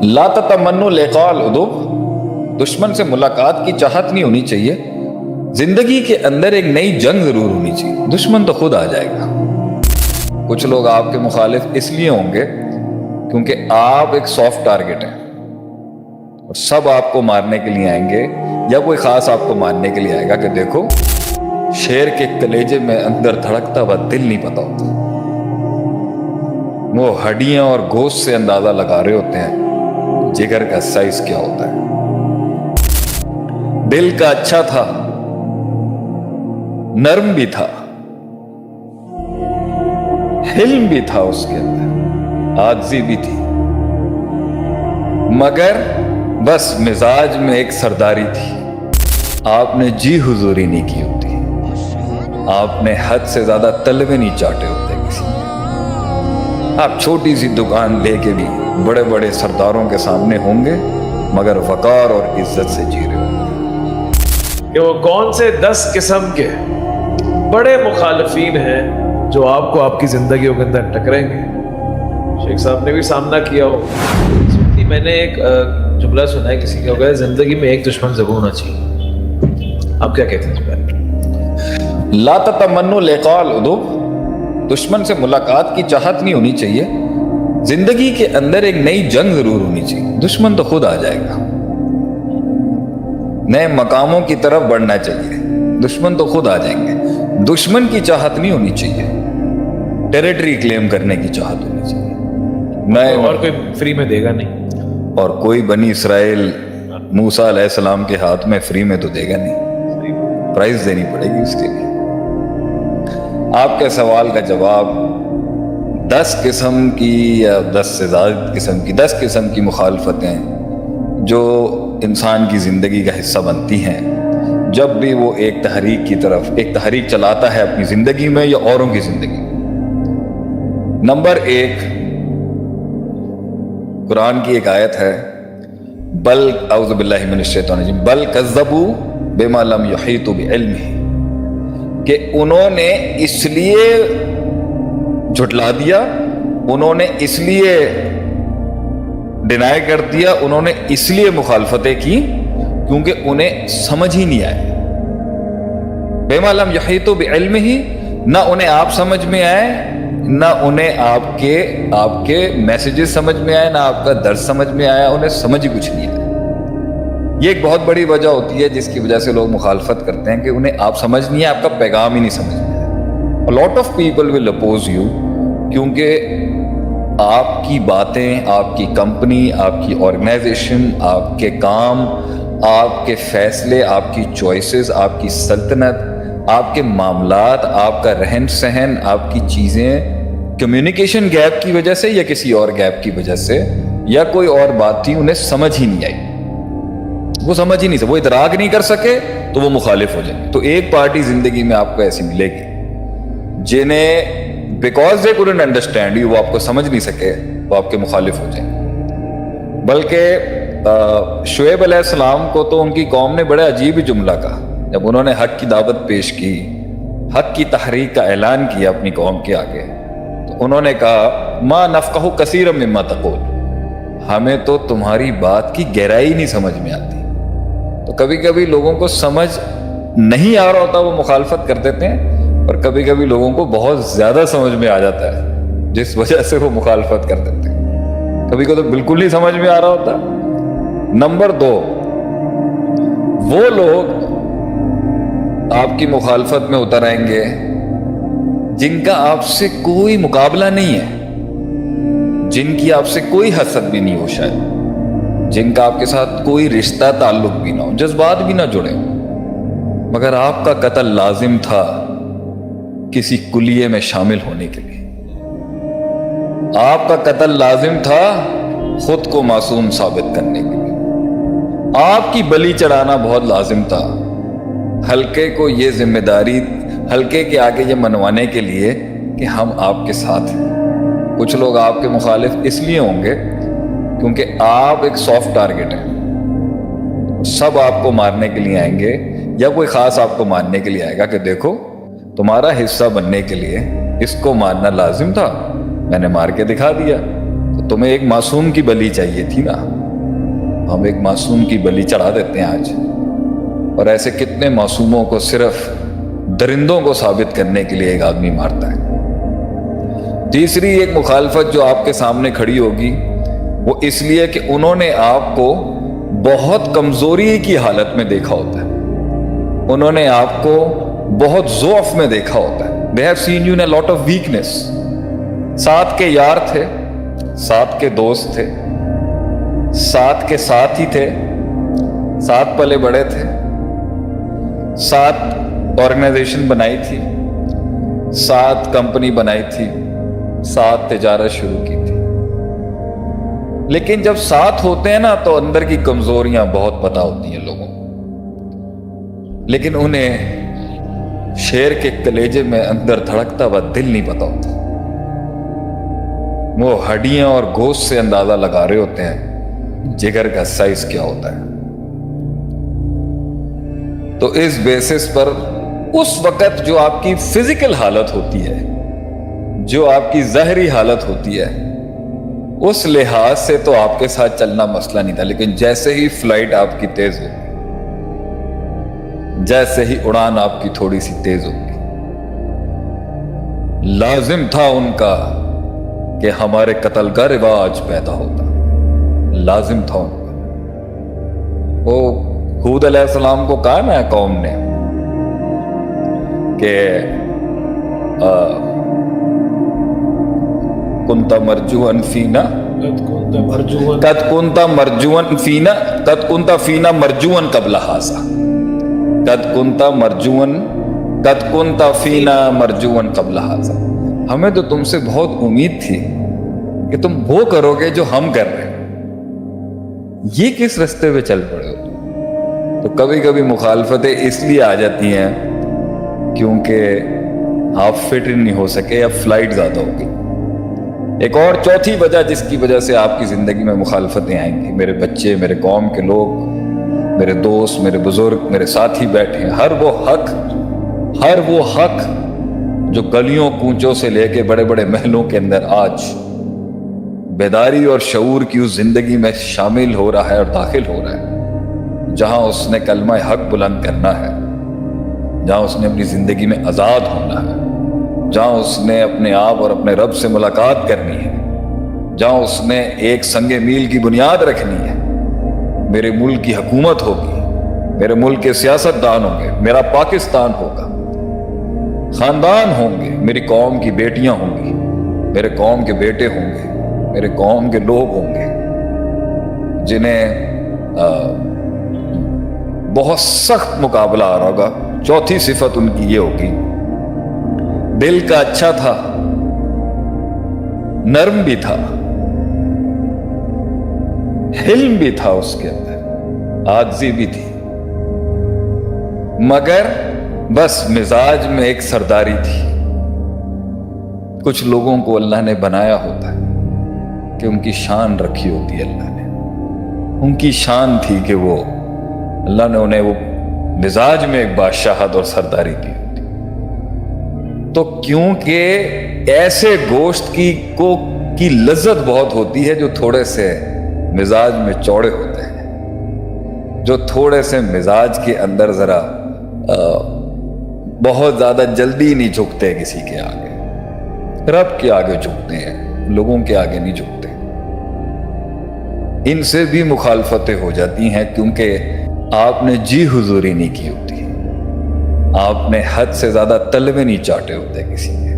لا تتمنوا لقاء العدو، دشمن سے ملاقات کی چاہت نہیں ہونی چاہیے. زندگی کے اندر ایک نئی جنگ ضرور ہونی چاہیے. دشمن تو خود آ جائے گا. کچھ لوگ آپ کے مخالف اس لیے ہوں گے کیونکہ آپ ایک سافٹ ٹارگٹ ہیں اور سب آپ کو مارنے کے لیے آئیں گے، یا کوئی خاص آپ کو مارنے کے لیے آئے گا کہ دیکھو شیر کے کلیجے میں اندر دھڑکتا ہوا دل نہیں پتا ہوتا، وہ ہڈیاں اور گوشت سے اندازہ لگا رہے ہوتے ہیں جگر کا سائز کیا ہوتا ہے. دل کا اچھا تھا، نرم بھی تھا، حلم بھی تھا، اس کے اندر عاجزی بھی تھی، مگر بس مزاج میں ایک سرداری تھی. آپ نے جی حضوری نہیں کی ہوتی، آپ نے حد سے زیادہ تلوے نہیں چاٹے ہوتے کسی نے. آپ چھوٹی سی دکان لے کے بھی بڑے بڑے سرداروں کے سامنے ہوں گے مگر وقار اور عزت سے جی رہے ہوں گے. کہ وہ کون سے 10 قسم کے بڑے مخالفین ہیں جو آپ کو آپ کی زندگیوں کے اندر ٹکریں گے. شیخ صاحب نے بھی سامنا کیا ہو. میں نے ایک جملہ سنا ہے کسی کا، ہوگا زندگی میں ایک دشمن ضرور ہونا چاہیے. آپ کیا کہتے ہیں اس بارے میں؟ لا تتمنوا لقاء العدو، دشمن سے ملاقات کی چاہت نہیں ہونی چاہیے. زندگی کے اندر ایک نئی جنگ ضرور ہونی چاہیے. دشمن تو خود آ جائے گا. نئے مقاموں کی طرف بڑھنا چاہیے. دشمن تو خود آ جائیں گے. دشمن کی چاہت نہیں ہونی چاہیے، ٹیریٹری کلیم کرنے کی چاہت ہونی چاہیے. اور کوئی فری میں دے گا نہیں، اور کوئی بنی اسرائیل موسیٰ علیہ السلام کے ہاتھ میں فری میں تو دے گا نہیں، پرائز دینی پڑے گی اس کے لیے. آپ کے سوال کا جواب 10 قسم کی یا 10 سے زیادہ قسم کی 10 قسم کی مخالفتیں جو انسان کی زندگی کا حصہ بنتی ہیں جب بھی وہ ایک تحریک کی طرف ایک تحریک چلاتا ہے اپنی زندگی میں یا اوروں کی زندگی میں. نمبر 1، قرآن کی ایک آیت ہے، بل اعوذ باللہ من الشیطان الرجیم بل کذبوا بما لم یحیطوا بعلمہ، کہ انہوں نے اس لیے جھٹلا دیا، انہوں نے اس لیے ڈینائی کر دیا، انہوں نے اس لیے مخالفتیں کی کیونکہ انہیں سمجھ ہی نہیں آئے. بما لم یحیطوا بعلمہ، نہ انہیں آپ سمجھ میں آئے، نہ انہیں آپ کے میسیجز سمجھ میں آئے، نہ آپ کا درس سمجھ میں آیا، انہیں سمجھ ہی کچھ نہیں آیا. یہ ایک بہت بڑی وجہ ہوتی ہے جس کی وجہ سے لوگ مخالفت کرتے ہیں کہ انہیں آپ سمجھ نہیں ہے، آپ کا پیغام ہی نہیں سمجھ میں آیا. A lot of people will oppose you کیونکہ آپ کی باتیں، آپ کی کمپنی، آپ کی آرگنائزیشن، آپ کے کام، آپ کے فیصلے، آپ کی چوائسز، آپ کی سلطنت، آپ کے معاملات، آپ کا رہن سہن، آپ کی چیزیں کمیونیکیشن گیپ کی وجہ سے یا کسی اور گیپ کی وجہ سے یا کوئی اور بات تھی، انہیں سمجھ ہی نہیں آئی. وہ سمجھ ہی نہیں سکے، وہ ادراک نہیں کر سکے تو وہ مخالف ہو جائیں. تو ایک پارٹی زندگی میں آپ کو ایسی ملے گی جنہیں because they couldn't understand you، وہ آپ کو سمجھ نہیں سکے، وہ آپ کے مخالف ہو جائیں. بلکہ شعیب علیہ السلام کو تو ان کی قوم نے بڑے عجیب جملہ کہا جب انہوں نے حق کی دعوت پیش کی، حق کی تحریک کا اعلان کیا اپنی قوم کے آگے. تو انہوں نے کہا ما نفقہ کثیرا مما تقول، ہمیں تو تمہاری بات کی گہرائی نہیں سمجھ میں آتی. تو کبھی کبھی لوگوں کو سمجھ نہیں آ رہا ہوتا، وہ مخالفت کر دیتے ہیں، اور کبھی کبھی لوگوں کو بہت زیادہ سمجھ میں آ جاتا ہے جس وجہ سے وہ مخالفت کر دیتے ہیں. کبھی کو تو بالکل نہیں سمجھ میں آ رہا ہوتا. نمبر 2، وہ لوگ آپ کی مخالفت میں اتر آئیں گے جن کا آپ سے کوئی مقابلہ نہیں ہے، جن کی آپ سے کوئی حسد بھی نہیں ہو، شاید جن کا آپ کے ساتھ کوئی رشتہ تعلق بھی نہ ہو، جذبات بھی نہ جڑے ہوں، مگر آپ کا قتل لازم تھا کسی کلیے میں شامل ہونے کے لیے. آپ کا قتل لازم تھا خود کو معصوم ثابت کرنے کے لیے. آپ کی بلی چڑھانا بہت لازم تھا حلقے کو یہ ذمہ داری، حلقے کے آگے یہ منوانے کے لیے کہ ہم آپ کے ساتھ ہیں. کچھ لوگ آپ کے مخالف اس لیے ہوں گے کیونکہ آپ ایک سافٹ ٹارگٹ ہیں. سب آپ کو مارنے کے لیے آئیں گے یا کوئی خاص آپ کو مارنے کے لیے آئے گا کہ دیکھو تمہارا حصہ بننے کے لیے اس کو مارنا لازم تھا، میں نے مار کے دکھا دیا، تو تمہیں ایک معصوم کی بلی چاہیے تھی نا. ہم ایک معصوم کی بلی چڑھا دیتے ہیں آج، اور ایسے کتنے معصوموں کو صرف درندوں کو ثابت کرنے کے لیے ایک آدمی مارتا ہے۔ تیسری ایک مخالفت جو آپ کے سامنے کھڑی ہوگی وہ اس لیے کہ انہوں نے آپ کو بہت کمزوری کی حالت میں دیکھا ہوتا ہے، انہوں نے آپ کو بہت ضعف میں دیکھا ہوتا ہے۔ They have seen you in a lot of weakness۔ ساتھ کے یار تھے، ساتھ کے دوست تھے، ساتھ کے ساتھ ہی تھے، ساتھ پلے بڑے تھے، ساتھ آرگنائزیشن بنائی تھی، ساتھ کمپنی بنائی تھی، ساتھ تجارت شروع کی تھی، لیکن جب ساتھ ہوتے ہیں نا تو اندر کی کمزوریاں بہت پتہ ہوتی ہیں لوگوں کو، لیکن انہیں شیر کے کلیجے میں اندر دھڑکتا ہوا دل نہیں پتا ہوتا۔ وہ ہڈیاں اور گوشت سے اندازہ لگا رہے ہوتے ہیں جگر کا سائز کیا ہوتا ہے۔ تو اس بیسس پر اس وقت جو آپ کی فزیکل حالت ہوتی ہے، جو آپ کی ظاہری حالت ہوتی ہے، اس لحاظ سے تو آپ کے ساتھ چلنا مسئلہ نہیں تھا، لیکن جیسے ہی فلائٹ آپ کی تیز ہوگی، جیسے ہی اڑان آپ کی تھوڑی سی تیز ہوگی، لازم تھا ان کا کہ ہمارے قتل کا رواج پیدا ہوتا، لازم تھا ان کا۔ وہ ہود علیہ السلام کو کہا نا قوم نے کہ کنت مرجوان فینا قد کنت مرجوان فینا قد کنت فینا مرجوان قبل ھذا قد کنت مرجوان قد کنت فینا مرجوان قبل ھذا۔ ہمیں تو تم سے بہت امید تھی کہ تم وہ کرو گے جو ہم کر رہے ہیں، یہ کس رستے پہ چل پڑے ہو؟ تو کبھی کبھی مخالفتیں اس لیے آ جاتی ہیں کیونکہ آپ فٹ نہیں ہو سکے یا فلائٹ زیادہ ہوگی۔ ایک اور چوتھی وجہ جس کی وجہ سے آپ کی زندگی میں مخالفتیں آئیں گی، میرے بچے، میرے قوم کے لوگ، میرے دوست، میرے بزرگ، میرے ساتھی بیٹھے ہیں، ہر وہ حق جو گلیوں کوچوں سے لے کے بڑے بڑے محلوں کے اندر آج بیداری اور شعور کی اس زندگی میں شامل ہو رہا ہے اور داخل ہو رہا ہے، جہاں اس نے کلمہ حق بلند کرنا ہے، جہاں اس نے اپنی زندگی میں آزاد ہونا ہے، جہاں اس نے اپنے آپ اور اپنے رب سے ملاقات کرنی ہے، جہاں اس نے ایک سنگ میل کی بنیاد رکھنی ہے۔ میرے ملک کی حکومت ہوگی، میرے ملک کے سیاست دان ہوں گے، میرا پاکستان ہوگا، خاندان ہوں گے، میری قوم کی بیٹیاں ہوں گی، میرے قوم کے بیٹے ہوں گے، میرے قوم کے لوگ ہوں گے جنہیں بہت سخت مقابلہ آ رہا ہوگا۔ چوتھی صفت ان کی یہ ہوگی، دل کا اچھا تھا، نرم بھی تھا، حلم بھی تھا، اس کے اندر عاجزی بھی تھی، مگر بس مزاج میں ایک سرداری تھی۔ کچھ لوگوں کو اللہ نے بنایا ہوتا ہے کہ ان کی شان رکھی ہوتی ہے، اللہ نے ان کی شان تھی کہ وہ اللہ نے انہیں وہ مزاج میں ایک بادشاہت اور سرداری دی ہوتی۔ تو کیونکہ ایسے گوشت کی لذت بہت ہوتی ہے جو تھوڑے سے مزاج میں چوڑے ہوتے ہیں، جو تھوڑے سے مزاج کے اندر ذرا بہت زیادہ جلدی نہیں جھکتے کسی کے آگے، رب کے آگے جھکتے ہیں، لوگوں کے آگے نہیں جھکتے۔ ان سے بھی مخالفتیں ہو جاتی ہیں کیونکہ آپ نے جی حضوری نہیں کی ہوتی، آپ نے حد سے زیادہ تلوے نہیں چاٹے ہوتے کسی کے۔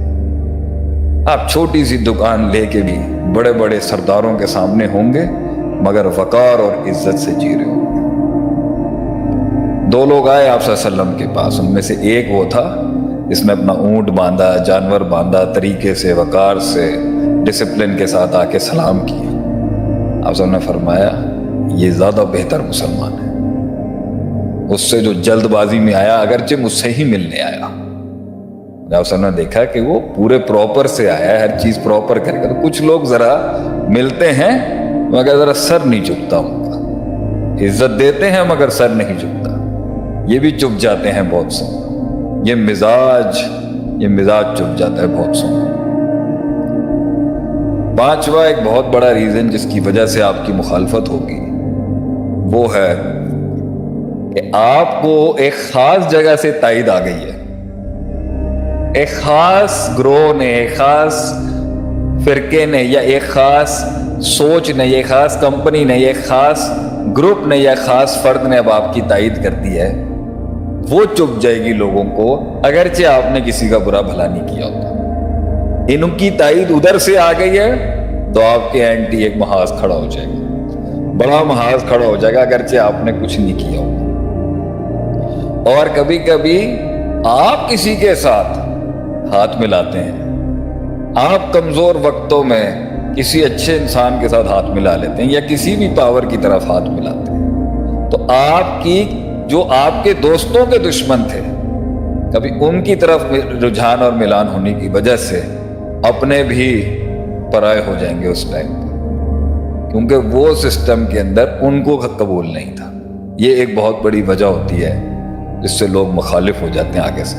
آپ چھوٹی سی دکان لے کے بھی بڑے بڑے سرداروں کے سامنے ہوں گے مگر وقار اور عزت سے جی رہے ہوں گے۔ دو لوگ آئے آپ صلی اللہ علیہ وسلم کے پاس، ان میں سے ایک وہ تھا جس نے اپنا اونٹ باندھا، جانور باندھا، طریقے سے، وقار سے، ڈسپلن کے ساتھ آ کے سلام کیا۔ آپ صلی اللہ علیہ وسلم نے فرمایا یہ زیادہ بہتر مسلمان ہے اس سے جو جلد بازی میں آیا، اگرچہ مجھ سے ہی ملنے آیا۔ آپ صلی اللہ علیہ وسلم نے دیکھا کہ وہ پورے پراپر سے آیا ہے، ہر چیز پراپر کر کے۔ تو کچھ لوگ ذرا ملتے ہیں مگر ذرا سر نہیں جھکتا ان کا، عزت دیتے ہیں مگر سر نہیں جھکتا، یہ بھی چپ جاتے ہیں بہت سے، یہ مزاج چپ جاتا ہے بہت سے۔ پانچواں ایک بہت بڑا ریزن جس کی وجہ سے آپ کی مخالفت ہوگی وہ ہے کہ آپ کو ایک خاص جگہ سے تائید آ گئی ہے، ایک خاص گروہ نے، ایک خاص فرقے نے، یا ایک خاص سوچ نے، ایک خاص کمپنی نے، ایک خاص گروپ نے یا خاص فرد نے اب آپ کی تائید کر دی ہے، وہ چپ جائے گی لوگوں کو، اگرچہ آپ نے کسی کا برا بھلا نہیں کیا ہوتا۔ ان کی تائید ادھر سے آ گئی ہے تو آپ کے اینٹی ایک محاذ کھڑا ہو جائے گا، بڑا محاذ کھڑا ہو جائے گا، اگرچہ آپ نے کچھ نہیں کیا ہوتا۔ اور کبھی کبھی آپ کسی کے ساتھ ہاتھ ملاتے ہیں، آپ کمزور وقتوں میں کسی اچھے انسان کے ساتھ ہاتھ ملا لیتے ہیں یا کسی بھی پاور کی طرف ہاتھ ملاتے ہیں، تو آپ کی جو آپ کے دوستوں کے دشمن تھے، کبھی ان کی طرف رجحان اور ملان ہونے کی وجہ سے اپنے بھی پرائے ہو جائیں گے اس ٹائم پہ، کیونکہ وہ سسٹم کے اندر ان کو قبول نہیں تھا۔ یہ ایک بہت بڑی وجہ ہوتی ہے جس سے لوگ مخالف ہو جاتے ہیں آگے سے۔